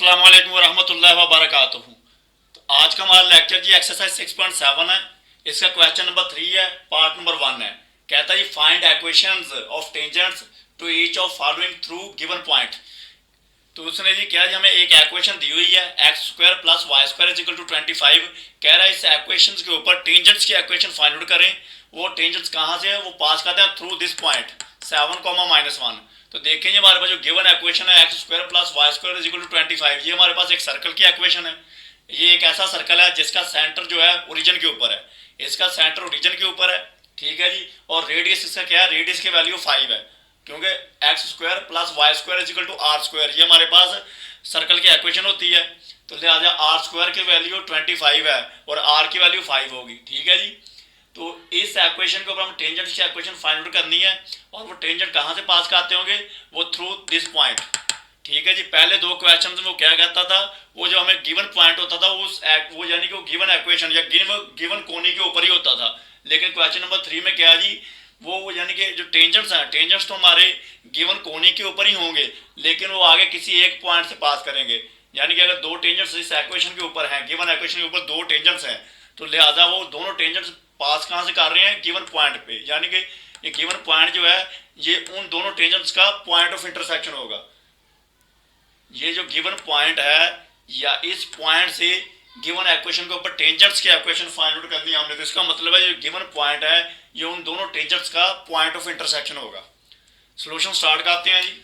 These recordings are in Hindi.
अस्सलाम वालेकुम वरहमतुल्लाहि वबरकातुहू। तो आज का हमारा लेक्चर जी एक्सरसाइज 6.7 है। इसका क्वेश्चन नंबर 3 है, पार्ट नंबर 1 है। कहता है जी find equations of tangents to each of following through given point. तो उसने जी क्या जी हमें एक इक्वेशन दी हुई है X square plus Y square is equal to 25। कह रहा है इस इक्वेशन के ऊपर टेंजेंट्स की इक्वेशन फाइंड आउट करें। वो टेंजेंट्स कहाँ से है, वो पास करते हैं थ्रू दिस पॉइंट 7, -1। तो देखेंगे हमारे पास जो गिवन इक्वेशन है X square plus Y square is equal to 25, ये हमारे पास एक सर्कल की इक्वेशन है। ये एक ऐसा सर्कल है जिसका सेंटर जो है ओरिजिन के ऊपर है। इसका सेंटर ओरिजिन के ऊपर है, ठीक है जी। और रेडियस इसका क्या है, रेडियस की वैल्यू 5 है, क्योंकि X square plus Y square is equal to R square, ये हमारे पास सर्कल की इक्वेशन होती है। तो लिहाजा आर स्क्वायर की वैल्यू 25 है और आर की वैल्यू 5 होगी, ठीक है जी। तो इस इक्वेशन के ऊपर हम टेंजेंट की इक्वेशन फाइंड आउट करनी है। और वो टेंजेंट कहाँ से पास करते होंगे, वो थ्रू दिस पॉइंट, ठीक है जी। पहले दो क्वेश्चन में वो क्या कहता था, वो जो हमें गिवन पॉइंट होता था वो यानी कि वो गिवन इक्वेशन या गिवन कोनी के ऊपर ही होता था। लेकिन क्वेश्चन नंबर 3 में क्या है जी, वो यानी कि जो टेंजेंट्स हैं, टेंजेंट्स तो हमारे गिवन कोनी के ऊपर ही होंगे, लेकिन वो आगे किसी एक पॉइंट से पास करेंगे। यानी कि अगर दो टेंजेंट्स इस इक्वेशन के ऊपर हैं, गिवन इक्वेशन के ऊपर दो टेंजेंट्स हैं, तो लिहाजा वो दोनों टेंजेंट्स पास कहाँ से कर रहे हैं, गिवन पॉइंट पे। यानी कि ये गिवन पॉइंट जो है ये उन दोनों टेंजेंट्स का पॉइंट ऑफ इंटरसेक्शन होगा। ये जो गिवन पॉइंट है या इस पॉइंट से गिवन इक्वेशन के ऊपर टेंजेंट्स की इक्वेशन फाइंड आउट करनी है हमने। तो इसका मतलब है ये गिवन पॉइंट है, ये उन दोनों टेंजेंट्स का पॉइंट ऑफ इंटरसेक्शन होगा। सॉल्यूशन स्टार्ट करते हैं जी।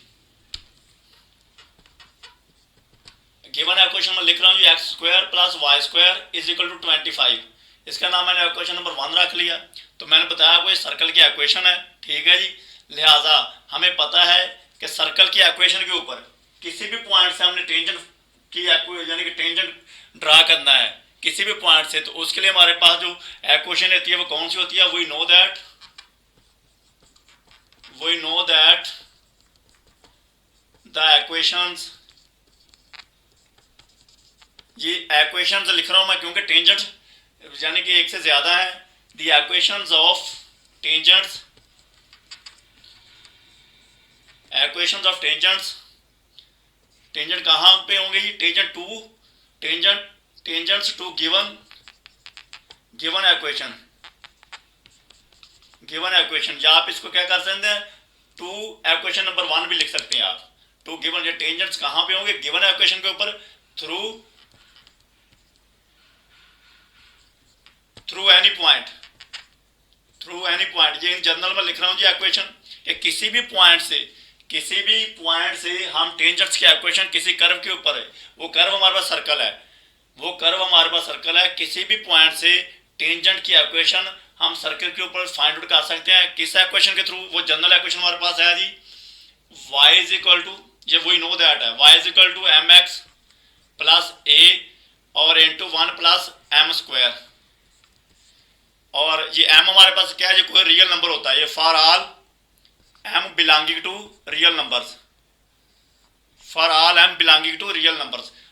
गिवन इक्वेशन में लिख रहा हूँ X square plus Y square is equal to 25। इसका नाम मैंने इक्वेशन नंबर 1 रख लिया। तो मैंने बताया कोई सर्कल की इक्वेशन है, ठीक है जी। लिहाजा हमें पता है कि सर्कल की इक्वेशन के ऊपर किसी भी पॉइंट से हमने टेंजेंट की यानी कि टेंजेंट ड्रा करना है किसी भी पॉइंट से, तो उसके लिए हमारे पास जो इक्वेशन रहती है वो कौन सी होती है, we know that the equations, ये इक्वेशंस लिख रहा हूं मैं क्योंकि टेंजेंट यानी कि एक से ज्यादा है। The equations of tangents, equations of tangents, tangent कहाँ पे होंगे ये, टेंजेंट्स टू गिवन इक्वेशन, या आप इसको क्या कर सकते हैं, टू इक्वेशन नंबर 1 भी लिख सकते हैं आप। टू गिवन, ये टेंजेंट्स कहाँ पे होंगे, गिवन इक्वेशन के ऊपर थ्रू एनी पॉइंट, ये इन जनरल में लिख रहा हूँ जी इक्वेशन कि किसी भी पॉइंट से हम टेंजेंट्स की इक्वेशन किसी कर्व के ऊपर है, वो कर्व हमारे पास सर्कल है, किसी भी पॉइंट से टेंजेंट की इक्वेशन हम सर्कल के ऊपर फाइंड आउट कर सकते हैं। किस इक्वेशन के थ्रू, वो जनरल इक्वेशन हमारे पास है जी, y इज इक्वल टू, ये वी नो दैट है, y is equal to m x plus a और इंटू 1 प्लस एम स्क्वायर। और ये m हमारे पास क्या है, ये कोई रियल नंबर होता है, ये for all m belonging to real numbers,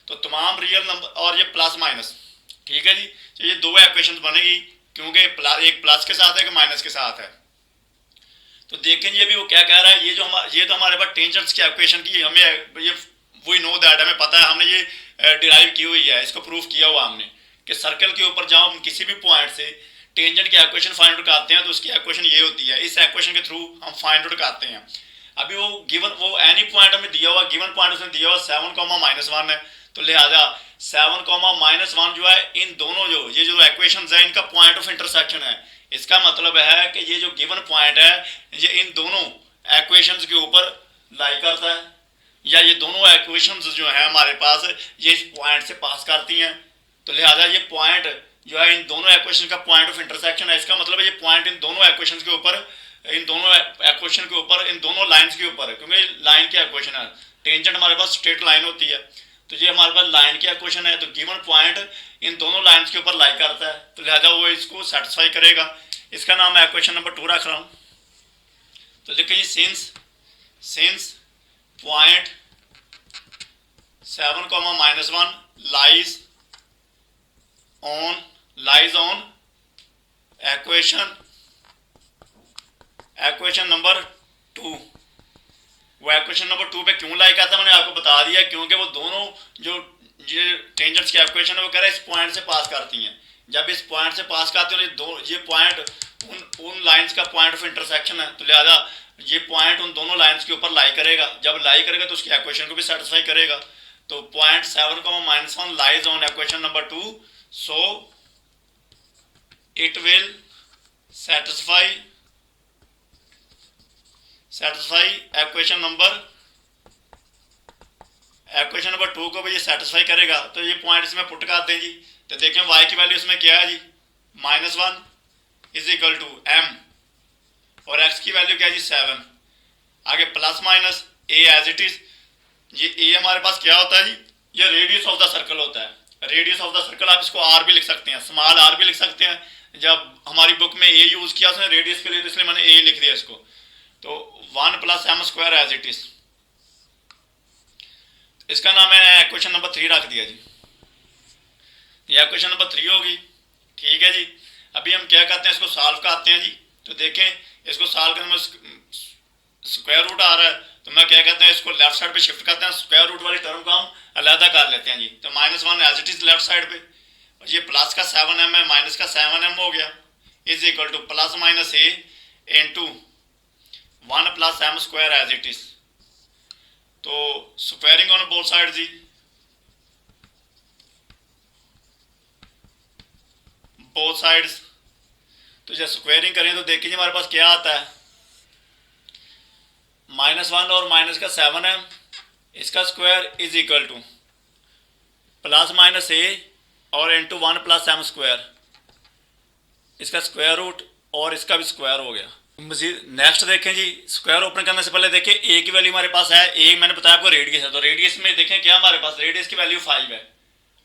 तो तमाम रियल नंबर, और ये प्लस माइनस, ठीक है जी। तो ये दो इक्वेशन बनेगी क्योंकि एक प्लस के साथ है, एक माइनस के साथ है। तो देखें ये भी वो क्या कह रहा है, ये तो हमारे पास टेंजेंट्स की इक्वेशन की हमें ये वी नो दैट, हमें पता है, हमने ये डिराइव की हुई है, इसको प्रूफ किया हुआ हमने कि सर्कल के ऊपर जब हम किसी भी पॉइंट से टेंजेंट की इक्वेशन फाइंड आउट करते हैं तो उसकी इक्वेशन ये होती है, इस इक्वेशन के थ्रू हम फाइंड आउट करते हैं। अभी वो एनी पॉइंट हमें दिया हुआ, गिवन पॉइंट उसने दिया हुआ 7, -1 है, तो लिहाजा 7, -1 जो है, इन दोनों ये जो इक्वेशंस है इनका पॉइंट ऑफ इंटरसेक्शन है। इसका मतलब है कि ये जो गिवन पॉइंट है ये इन दोनों इक्वेशंस के ऊपर लाई करता है, या ये दोनों इक्वेशंस जो है हमारे पास ये इस पॉइंट से पास करती हैं। तो लिहाजा ये पॉइंट जो है इन दोनों इक्वेशन का पॉइंट ऑफ इंटरसेक्शन है। इसका मतलब है ये पॉइंट इन दोनों इक्वेशन के ऊपर, इन दोनों लाइंस के ऊपर है, क्योंकि लाइन की इक्वेशन है, टेंजेंट हमारे पास स्ट्रेट लाइन होती है, तो ये हमारे पास लाइन की इक्वेशन है। तो गिवन पॉइंट इन दोनों लाइंस के ऊपर लाई करता है, तो लिहाजा वो इसको सेटिस्फाई करेगा। इसका नाम मैं इक्वेशन नंबर 2 रख रहा हूँ। तो देखिए since point 7, -1 lies on equation number 2, वो इक्वेशन नंबर 2 पे क्यों लाई करता है मैंने आपको बता दिया, क्योंकि वो दोनों जो ये टेंजेंट्स की इक्वेशन है वो कह रहा है इस पॉइंट से पास करती हैं। जब इस पॉइंट से पास करते हैं ये पॉइंट उन लाइंस का पॉइंट ऑफ इंटरसेक्शन है, तो लिहाजा ये पॉइंट उन दोनों लाइंस के ऊपर लाई करेगा। जब लाई करेगा तो उसकी इक्वेशन को भी सेटिस्फाई करेगा। तो point 7,-1 lies on equation number 2, so it will satisfy equation number 2 को भी ये सेटिस्फाई करेगा। तो ये पॉइंट इसमें पुट कर दें जी। तो देखें y की वैल्यू इसमें क्या है जी, -1 इज इक्वल टू m, और x की वैल्यू क्या है जी 7। आगे plus minus a as it is. ये a हमारे पास क्या होता है जी, ये रेडियस ऑफ द सर्कल होता है। रेडियस ऑफ द सर्कल आप इसको r भी लिख सकते हैं, स्मॉल r भी लिख सकते हैं। जब हमारी बुक में a यूज किया उसने रेडियस के लिए, तो इसलिए मैंने a लिख दिया इसको। तो 1 + m² एज इट इज, इसका नाम है इक्वेशन नंबर 3 रख दिया जी। ये इक्वेशन नंबर 3 होगी, ठीक है जी। अभी हम क्या करते हैं, इसको सॉल्व करते हैं जी। तो देखें इसको सॉल्व करने में स्क्वायर रूट आ रहा है, तो मैं क्या कहते हैं इसको लेफ्ट साइड पे शिफ्ट करते हैं, स्क्वायर रूट वाली टर्म को हम अलहदा कर लेते हैं जी। तो -1 as it is left side पे, ये प्लस का 7m है, माइनस का 7m हो गया, is equal to plus minus a into 1 + m² as it is. तो स्क्वायरिंग ऑन बोथ साइड जी, बोथ साइड्स। तो जब स्क्वायरिंग करें तो देखिए हमारे पास क्या आता है, -1 और माइनस का 7m, इसका square is equal to plus minus a और इंटू 1 + m², इसका स्क्वायर रूट और इसका भी स्क्वायर हो गया। मजीद नेक्स्ट देखें जी, स्क्वायर ओपन करने से पहले देखें a की वैल्यू हमारे पास है, a मैंने बताया आपको रेडियस है। तो रेडियस में देखें क्या हमारे पास, रेडियस की वैल्यू 5 है,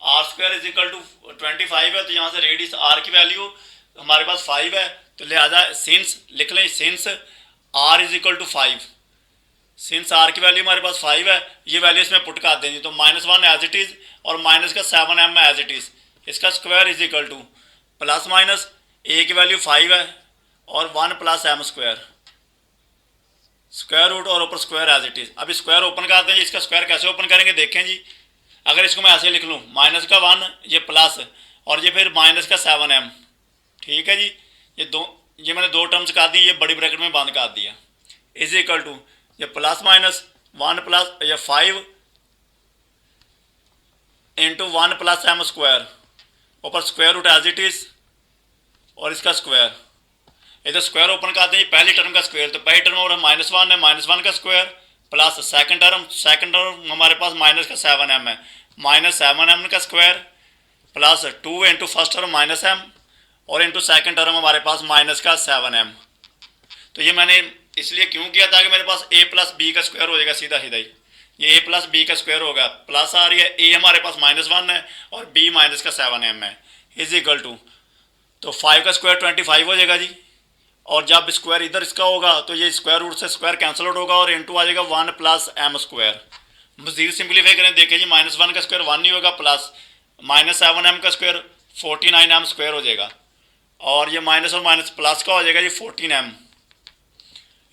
r² इज इक्वल टू 25 है। तो यहाँ से रेडियस r की वैल्यू हमारे पास 5 है, तो लिहाजा सिंस लिख लें, since r is equal to 5, since r की वैल्यू हमारे पास 5 है, ये वैल्यू इसमें पुट कर देंगे। तो -1 एज इट इज और माइनस का 7m एज इट इज, इसका square is equal to plus minus a की वैल्यू 5 है और 1 + m², स्क्वायर रूट और ऊपर स्क्वायर एज इट इज। अब स्क्वायर ओपन कर देंगे, इसका स्क्वायर कैसे ओपन करेंगे देखें जी। अगर इसको मैं ऐसे लिख लूँ, माइनस का 1 ये प्लस और ये फिर माइनस का 7m, ठीक है जी। ये मैंने दो टर्म्स कर दी, ये बड़ी ब्रैकेट में बंद कर दिया, इज इक्वल टू ये प्लस माइनस 1 + ये 5 इंटू 1 + m² ऊपर square root as it is और इसका स्क्वायर। इधर स्क्वायर ओपन करते हैं पहली टर्म का स्क्वायर, तो पहली टर्म और -1 है, -1 का स्क्वायर प्लस सेकंड टर्म हमारे पास माइनस का 7m है, -7m का square plus 2 into first term -m और इंटू सेकंड टर्म हमारे पास माइनस का 7m। तो ये मैंने इसलिए क्यों किया था कि मेरे पास a + b का स्क्वायर हो जाएगा सीधा सीधा ही, ये a + b का स्क्वायर होगा, प्लस आ रही है, a हमारे पास -1 है और b माइनस का 7m है, इज इक्वल टू तो 5 का स्क्वायर 25 हो जाएगा जी। और जब स्क्वायर इधर इसका होगा तो ये स्क्वायर रूट से स्क्वायर कैंसिल आउट होगा और इंटू आ जाएगा 1 + m²। मजीद सिंप्लीफाई करें देखें जी, -1 का स्क्वायर 1 नहीं होगा, प्लस -7m का स्क्वायर 49m² हो जाएगा और ये माइनस और माइनस प्लस का हो जाएगा जी 14m,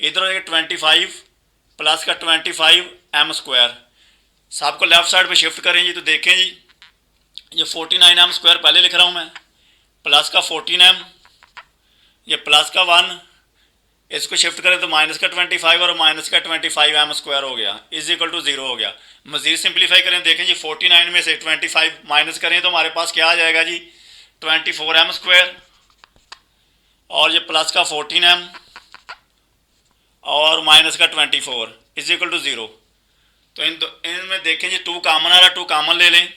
इधर हो जाएगा 25 प्लस का 25m²। सबको लेफ्ट साइड पे शिफ्ट करें जी, तो देखें जी ये 49m² पहले लिख रहा हूँ मैं, प्लस का 14m, ये प्लस का 1, इसको शिफ्ट करें तो माइनस का 25 और माइनस का 25m² हो गया, इज इक्वल टू 0 हो गया। मजीद सिंप्लीफाई करें देखें जी, 49 में से 25 माइनस करें तो हमारे पास क्या आ जाएगा जी 24m² और ये प्लस का 14m और माइनस का 24 इज इक्वल टू 0। तो इनमें देखें जी 2 कॉमन आ रहा है, 2 कॉमन ले लें,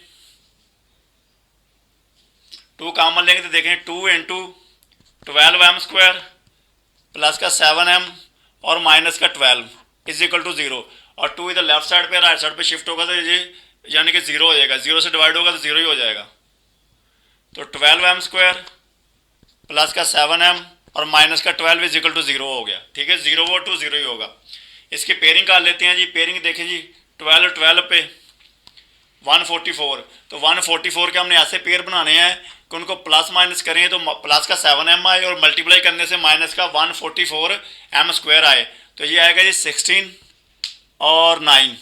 2 कॉमन लेंगे तो देखें 2 इंटू 12m² प्लस का 7m और माइनस का 12 इज इक्वल टू 0। और 2 इधर लेफ्ट साइड पे राइट साइड पे शिफ्ट होगा तो ये यानी कि 0 हो जाएगा, 0 से डिवाइड होगा तो 0 ही हो जाएगा। तो 12m² प्लस का 7m और माइनस का 12 इज इक्वल टू 0 हो गया, ठीक है, 0 और 2 0 ही होगा। इसकी पेयरिंग कर लेते हैं जी, पेयरिंग देखें जी 12 पे 144, तो 144 के हमने ऐसे पेयर बनाने हैं कि उनको प्लस माइनस करें तो प्लस का 7m आए और मल्टीप्लाई करने से माइनस का 144m² आए, तो ये आएगा जी 16 और 9।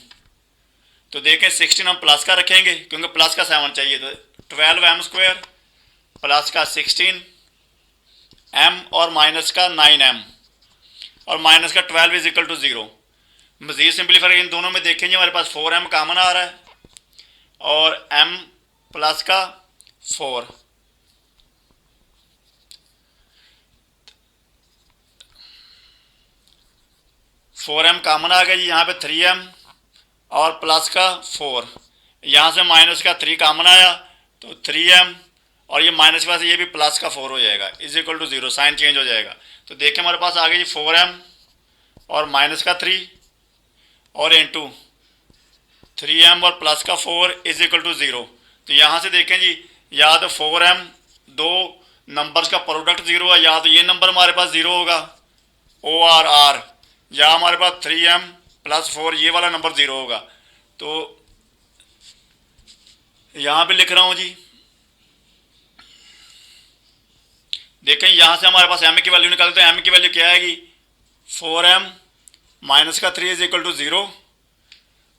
तो देखें 16 हम प्लस का रखेंगे क्योंकि प्लस का 7 चाहिए, तो 12m² प्लस का 16m और माइनस का 9m और माइनस का 12 इज इक्वल टू 0। मज़ीद सिंप्लीफाई इन दोनों में देखेंगे हमारे पास 4m कामन आ रहा है और m प्लस का 4, m कामन आ गया जी। यहाँ पे 3m और प्लस का 4, यहाँ से माइनस का 3 कामन आया तो 3m और ये माइनस के पास ये भी प्लस का 4 हो जाएगा is equal to 0, sign change हो जाएगा। तो देखें हमारे पास आ गया जी 4m और माइनस का 3 और इंटू 3m और प्लस का 4 इज इक्वल टू 0। तो यहाँ से देखें जी या तो 4m दो नंबर्स का प्रोडक्ट 0 है, या तो ये नंबर हमारे पास 0 होगा ORR, या हमारे पास 3m प्लस 4 ये वाला नंबर 0 होगा। तो यहाँ पे लिख रहा हूँ जी, देखें यहाँ से हमारे पास m की वैल्यू निकालते हैं। m की वैल्यू क्या आएगी 4m माइनस का 3 इज इक्वल टू 0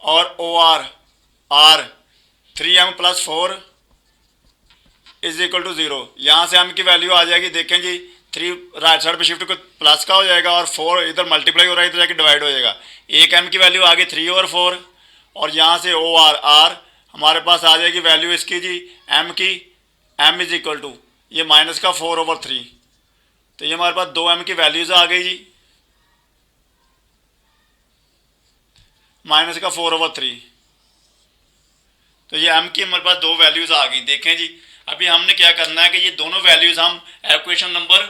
और ORR 3m plus 4 is equal to 0। यहाँ से m की वैल्यू आ जाएगी, देखें जी 3 राइट साइड पे शिफ्ट को प्लस का हो जाएगा और 4 इधर मल्टीप्लाई हो रहा है, इधर जाके डिवाइड हो जाएगा। एक m की वैल्यू आ गई 3/4 और यहाँ से ORR हमारे पास आ जाएगी वैल्यू इसकी जी m की, m इज इक्वल टू ये माइनस का 4/3। तो ये हमारे पास 2m की वैल्यूज आ गई जी, माइनस का 4/3। तो ये m की हमारे पास 2 वैल्यूज आ गई। देखें जी अभी हमने क्या करना है कि ये दोनों वैल्यूज हम इक्वेशन नंबर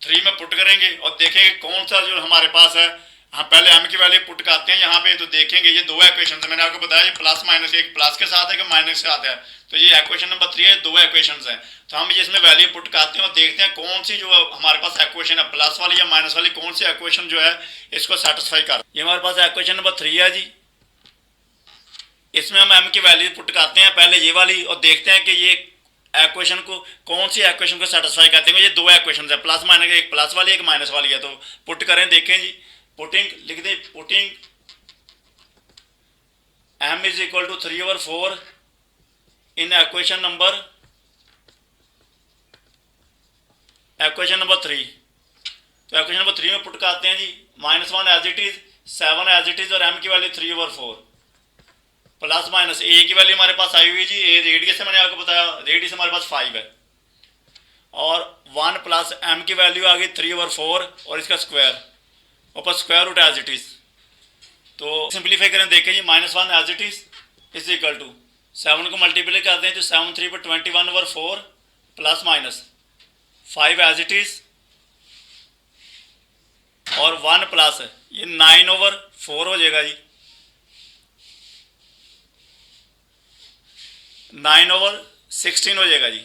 3 में पुट करेंगे और देखेंगे कौन सा जो हमारे पास है। हम पहले m की वैल्यू पुट करते हैं यहाँ पे, तो देखेंगे ये 2 इक्वेशन है। मैंने आपको बताया ये प्लस माइनस, एक प्लस के साथ है कि माइनस के साथ है। तो ये इक्वेशन नंबर 3 है, 2 इक्वेशन हैं। तो हम इसमें वैल्यू पुट करते हैं और देखते हैं कौन सी जो हमारे पास इक्वेशन है प्लस वाली या माइनस वाली, कौन सी इक्वेशन जो है इसको सेटिस्फाई कर। ये हमारे पास इक्वेशन नंबर 3 है जी, इसमें हम m की वैल्यू पुट करते हैं पहले ये वाली और देखते हैं कि ये इक्वेशन को कौन सी इक्वेशन को सेटिस्फाई करते हैं। ये 2 इक्वेशन है प्लस माइनस, एक प्लस वाली एक माइनस वाली है। तो पुट करें, देखें जी पुटिंग लिख दें, putting m is equal to 3/4 in equation number 3। तो इक्वेशन नंबर 3 में पुट करते हैं जी -1 as it is, 7 as it is और m की वैल्यू 3/4 प्लस माइनस a की वैल्यू हमारे पास आई हुई जी, a रेडियस है, मैंने आपको बताया रेडियस हमारे पास 5 है और 1 प्लस m की वैल्यू आ गई 3/4 और इसका स्क्वायर ऊपर square root as it is. तो सिंप्लीफाई करें, देखें जी -1 as it is equal to 7 को मल्टीप्लाई करते हैं तो 7 3 पर 21/4 plus minus 5 as it is और 1 प्लस ये 9/4 हो जाएगा जी, 9/16 हो जाएगा जी।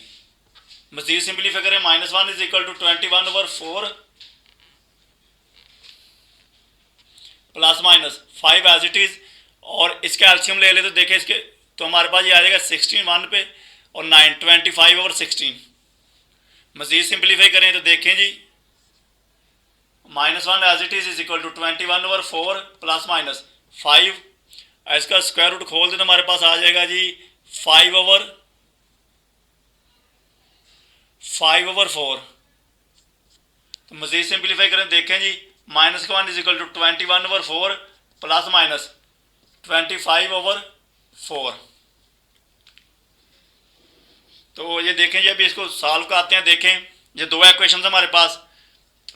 मज़ीद सिंप्लीफाई करें, -1 is equal to 21/4 plus minus 5 as it is और इसका एल्शियम ले ले तो देखें इसके, तो हमारे पास ये आ जाएगा 16 1 पे और 9 25/16। मज़ीद सिंप्लीफाई करें तो देखें जी -1 as it is equal to 21/4 plus minus 5, इसका स्क्वायर रूट खोल दे तो हमारे पास आ जाएगा जी 5/4। तो मज़ीद सिंप्लीफाई करें, देखें जी -1 is equal to 21/4 plus minus 25/4। तो ये देखें जी अभी इसको सॉल्व करते हैं। देखें ये 2 इक्वेशन हमारे पास,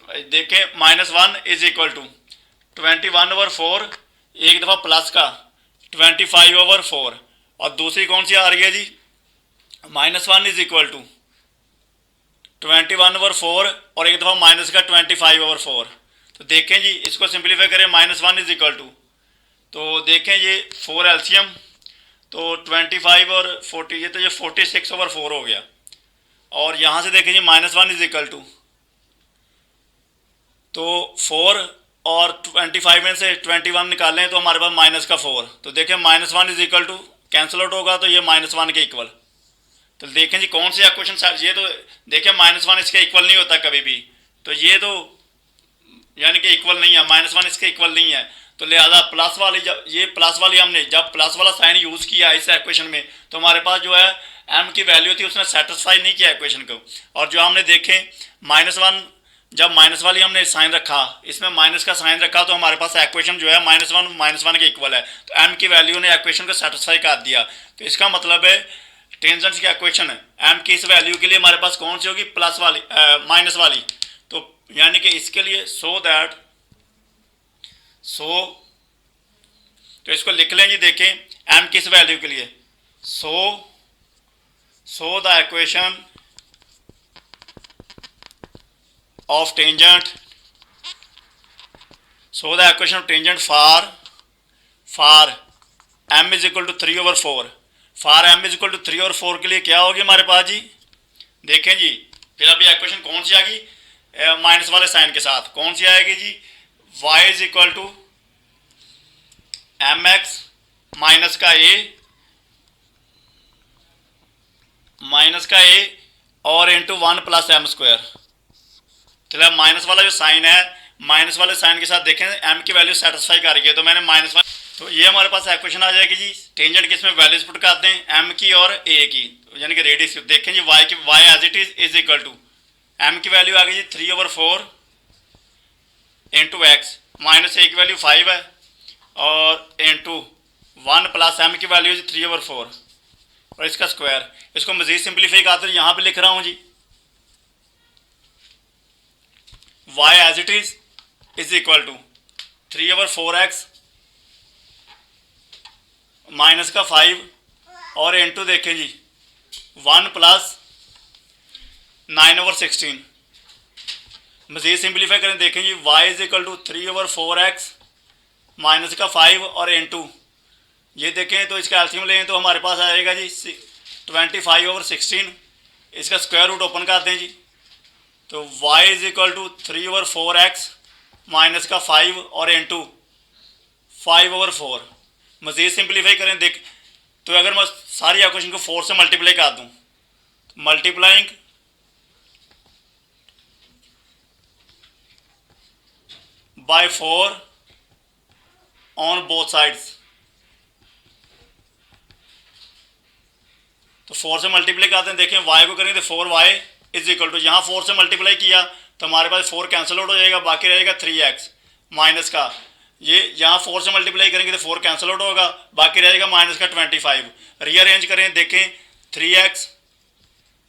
देखें -1 इज इक्वल टू 21/4 एक दफ़ा प्लस का 25/4 और दूसरी कौन सी आ रही है जी -1 इज इक्वल टू 21/4 और एक दफ़ा माइनस का 25/4। तो देखें जी इसको सिंप्लीफाई करें, -1 इज इक्वल टू, तो देखें ये 4 एलसीएम तो 25 और 40, ये तो ये 46/4 हो गया। और यहाँ से देखें जी -1 इज इक्वल टू, तो 4 और 25 में से 21 निकालें तो हमारे पास माइनस का 4। तो देखें -1 is equal to cancel out होगा तो ये -1 के इक्वल। तो देखें जी कौन सी इक्वेशन, ये तो देखें -1 इसके इक्वल नहीं होता कभी भी, तो ये तो यानी कि इक्वल नहीं है, -1 इसके इक्वल नहीं है। तो लिहाजा प्लस वाली, जब ये प्लस वाली हमने जब प्लस वाला साइन यूज़ किया इस इक्वेशन में, तो हमारे पास जो है एम की वैल्यू थी उसने सेटिस्फाई नहीं किया इक्वेशन को। और जो हमने देखें -1, जब माइनस वाली हमने साइन रखा, इसमें माइनस का साइन रखा, तो हमारे पास इक्वेशन जो है -1 के इक्वल है, तो एम की वैल्यू ने इक्वेशन को सेटिस्फाई कर दिया। तो इसका मतलब है टेंजेंट्स की इक्वेशन एम की इस वैल्यू के लिए हमारे पास कौन सी होगी, प्लस वाली, माइनस वाली। तो यानी कि इसके लिए तो इसको लिख लेंगे, देखें एम की इस वैल्यू के लिए so the equation of tangent, so the equation of tangent for m is equal to 3/4, for m is equal to 3/4 के लिए क्या होगी हमारे पास जी, देखें जी। फिर अभी इक्वेशन कौन सी आएगी, माइनस वाले साइन के साथ कौन सी आएगी जी, y is equal to mx minus का a और इंटू 1 + m²। चलो माइनस वाला जो साइन है, माइनस वाले साइन के साथ देखें एम की वैल्यू सेटिस्फाई कर रही है, तो मैंने माइनस वाला, तो ये हमारे पास इक्वेशन आ जाएगी जी। टेंजेंट की इसमें वैल्यूज पुट करते हैं एम की और ए की, यानी कि रेडियस। देखें जी y as it is equal to m की वैल्यू आ गई जी 3/4 इंटू एक्स, माइनस ए की वैल्यू 5 है और इंटू 1 + एम की वैल्यू जी 3/4 और इसका स्क्वायर। इसको मजीद सिंप्लीफाई करते हैं, यहाँ पे लिख रहा हूँ जी y as it is equal to 3/4x minus का 5 और इंटू देखें जी 1 + 9/16। मज़ीद सिंप्लीफाई करें, देखें जी y is equal to 3/4x minus का 5 और इंटू ये देखें, तो इसका एलसीएम लें तो हमारे पास आएगा जी 25/16। इसका स्क्वायर रूट ओपन करते हैं जी, तो y is equal to 3/4x minus का 5 और इंटू 5/4। मज़ीद सिंप्लीफाई करें, देख तो अगर मैं सारी इक्वेशन को 4 से मल्टीप्लाई कर दूँ, multiplying by 4 on both sides, तो 4 से मल्टीप्लाई करते हैं, देखें y को करेंगे तो 4y इज इक्वल टू, यहाँ 4 से मल्टीप्लाई किया तो हमारे पास 4 कैंसिल आउट हो जाएगा, बाकी रहेगा 3x माइनस का, ये यहाँ 4 से मल्टीप्लाई करेंगे तो 4 कैंसिल आउट होगा, बाकी रहेगा माइनस का 25। रीअरेंज करें, देखें 3x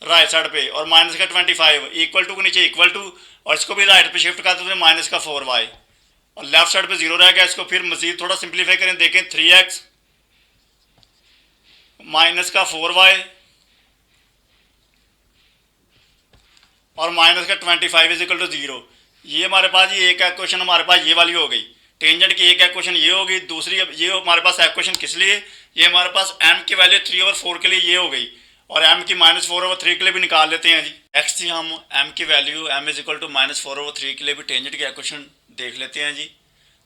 राइट साइड पे और माइनस का 25 इक्वल टू के नीचे इक्वल टू, और इसको भी राइट पे शिफ्ट करते हैं माइनस का 4y और लेफ्ट साइड पे 0 रहेगा। इसको फिर मजीद थोड़ा सिंप्लीफाई करें, देखें 3x माइनस का 4y और माइनस का 25 इज इक्वल टू 0। ये हमारे पास ये एक इक्वेशन हमारे पास ये वाली हो गई, टेंजेंट की एक इक्वेशन ये होगी। दूसरी ये हमारे पास इक्वेशन किस लिए, ये हमारे पास m की वैल्यू 3/4 के लिए ये हो गई, और m की -4/3 के लिए भी निकाल लेते हैं जी। नेक्स्ट जी हम m की value m is equal to -4/3 के लिए भी टेंजेंट की इक्वेशन देख लेते हैं जी।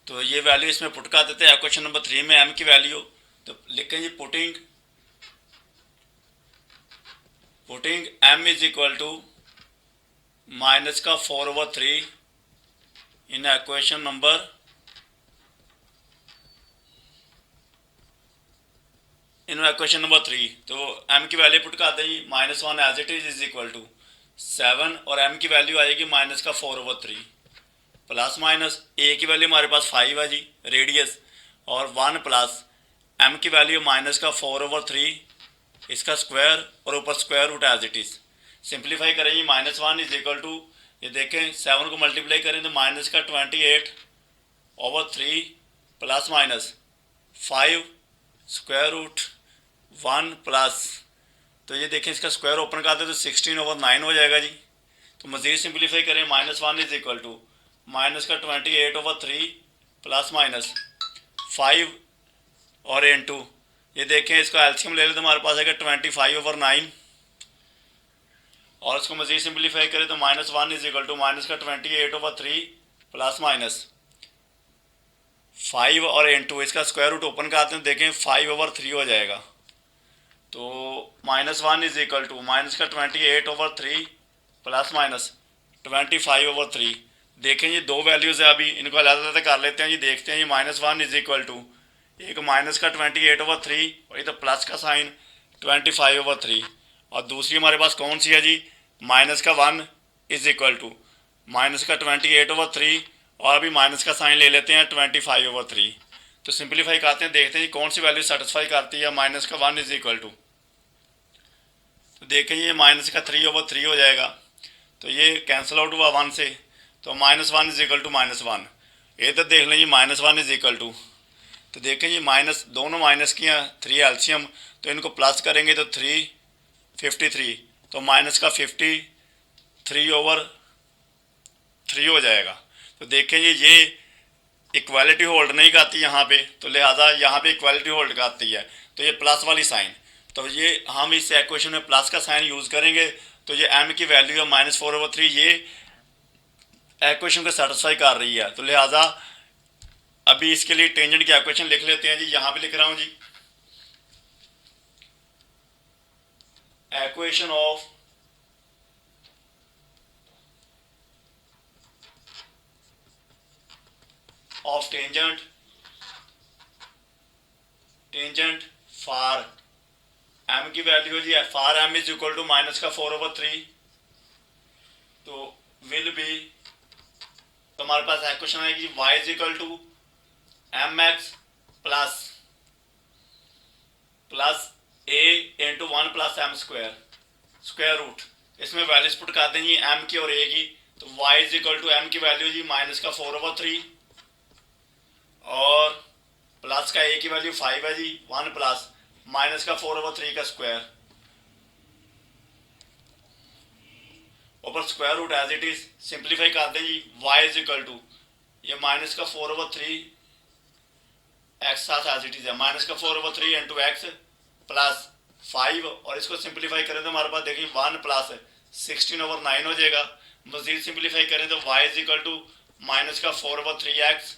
तो ये वैल्यू इसमें पुट कर देते हैं इक्वेशन नंबर 3 में m की वैल्यू, तो लिखें जी putting m is equal to minus का 4/3 in equation number equation number 3। तो m की वैल्यू पुट करते हैं -1 as it is equal to 7 और m की वैल्यू आएगी माइनस का 4/3 प्लस माइनस a की वैल्यू हमारे पास 5 है जी रेडियस, और 1 प्लस m की वैल्यू माइनस का 4/3 इसका स्क्वायर और ऊपर square root as it is. Simplify करें जी -1 इज इक्वल टू, ये देखें 7 को मल्टीप्लाई करें तो माइनस का 28/3 plus minus 5 square root 1 plus, तो ये देखें इसका स्क्वायर ओपन करते तो 16/9 हो जाएगा जी। तो मज़ीद सिंप्लीफाई करें -1 इज इक्वल टू माइनस का 28/3 प्लस माइनस 5 और इंटू ये देखें इसका एलसीएम ले लें तो हमारे पास आएगा 25/9, और इसको मज़ीद सिंप्लीफाई करें तो -1 इज इक्वल टू माइनस का 28/3 प्लस माइनस 5 और इंटू इसका स्क्वायर रूट ओपन करते हैं, देखें 5/3 हो जाएगा। तो -1 इज इक्वल टू माइनस का 28/3 प्लस माइनस 25/3, देखें जी दो वैल्यूज़ है, अभी इनको अलग-अलग कर लेते हैं जी। देखते हैं जी -1 इज इक्वल टू, एक माइनस का 28/3 और इधर प्लस का साइन 25/3, और दूसरी हमारे पास कौन सी है जी, माइनस का 1 इज इक्वल टू माइनस का 28/3 और अभी माइनस का साइन ले लेते हैं 25/3। तो सिंप्लीफाई करते हैं, देखते हैं जी कौन सी वैल्यू सेटिस्फाई करती है। माइनस का 1 इज इक्वल टू, तो देखें ये माइनस का 3/3 हो जाएगा, तो ये कैंसिल आउट हुआ 1 से, तो -1 इज इक्वल टू -1। इधर देख लें जी -1 इज इक्वल टू, तो देखें जी माइनस, दोनों माइनस की हैं, 3 एल्शियम, तो इनको प्लस करेंगे तो 353, तो माइनस का 53/3 हो जाएगा। तो देखें जी ये इक्वालिटी होल्ड नहीं करती यहाँ पे, तो लिहाजा यहाँ पे इक्वालिटी होल्ड करती है, तो ये प्लस वाली साइन, तो ये हम इस इक्वेशन में प्लस का साइन यूज़ करेंगे, तो ये m की वैल्यू है -4/3, ये इक्वेशन को सेटिस्फाई कर रही है। तो लिहाजा अभी इसके लिए टेंजेंट की इक्वेशन लिख लेते हैं जी, यहाँ पे लिख रहा हूँ जी, equation of tangent for m की वैल्यू जी है, for m is equal to minus का 4/3, तो विल बी, तो हमारे पास इक्वेशन आएगी y is equal to mx plus a into 1 plus m square root, इसमें वैल्यूज पुट कर दें जी m की और a की, तो y is equal to m की वैल्यू जी माइनस का 4/3 और प्लस का a की वैल्यू 5 है जी, 1 प्लस माइनस का 4/3 का स्क्वायर, ऊपर square root as it is, simplify कर दें जी, y इज इक्वल टू ये माइनस का 4/3 एक्स साथ एज इट इज है, माइनस का 4/3 इंटू एक्स प्लस 5, और इसको सिंप्लीफाई करें तो हमारे पास देखिए 1 प्लस 16/9 हो जाएगा। मजीद सिंप्लीफाई करें तो y is equal to minus का 4/3 एक्स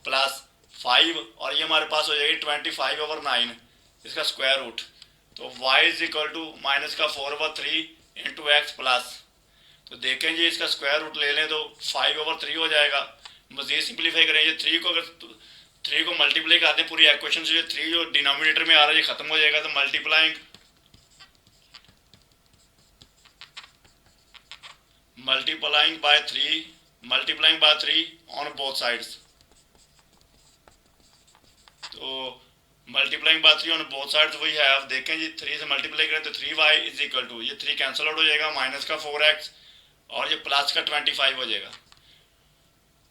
प्लस 5, और ये हमारे पास हो जाएगी 25/9 इसका स्क्वायर रूट, तो y is equal to minus का 4/3 इंटू एक्स प्लस, तो देखें जी इसका स्क्वायर रूट ले लें तो 5/3 हो जाएगा। मजीद सिंप्लीफाई करें, ये 3 को अगर 3 को मल्टीप्लाई करते हैं पूरी इक्वेशन से, 3 जो डिनोमिनेटर में आ रहा है ये खत्म हो जाएगा, तो multiplying by 3 on both sides, तो multiplying by 3 on both sides वही है। आप देखें जी 3 से मल्टीप्लाई करें तो 3y इज इक्वल टू, ये 3 कैंसिल आउट हो जाएगा, माइनस का 4x और ये प्लस का 25 हो जाएगा,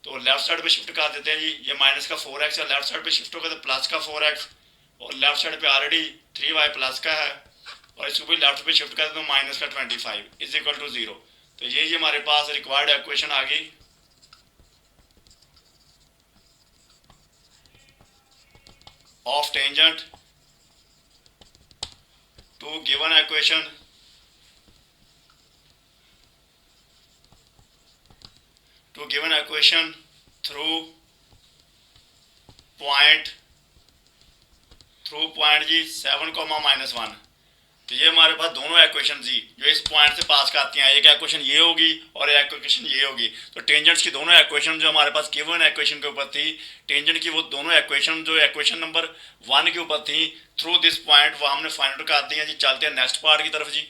तो लेफ्ट साइड पे शिफ्ट कर देते हैं जी, ये माइनस का 4x है, लेफ्ट साइड पे शिफ्ट होगा तो प्लस का 4x, और लेफ्ट साइड पे ऑलरेडी 3y प्लस का है, और इसको भी लेफ्ट पे शिफ्ट कर देते हैं माइनस का 25 इज इक्वल टू 0। तो ये हमारे पास रिक्वायर्ड इक्वेशन आ गई of tangent to given equation through point जी 7, तो ये हमारे पास दोनों इक्वेशन जी जो इस पॉइंट से पास करती हैं, एक इक्वेशन ये होगी और एक इक्वेशन ये होगी, तो टेंजेंट्स की दोनों इक्वेशन जो हमारे पास गिवन इक्वेशन के ऊपर थी, टेंजेंट की वो दोनों इक्वेशन जो इक्वेशन नंबर 1 के ऊपर थी, थ्रू दिस पॉइंट वो हमने फाइंड आउट कर दी हैं जी। चलते हैं नेक्स्ट पार्ट की तरफ जी।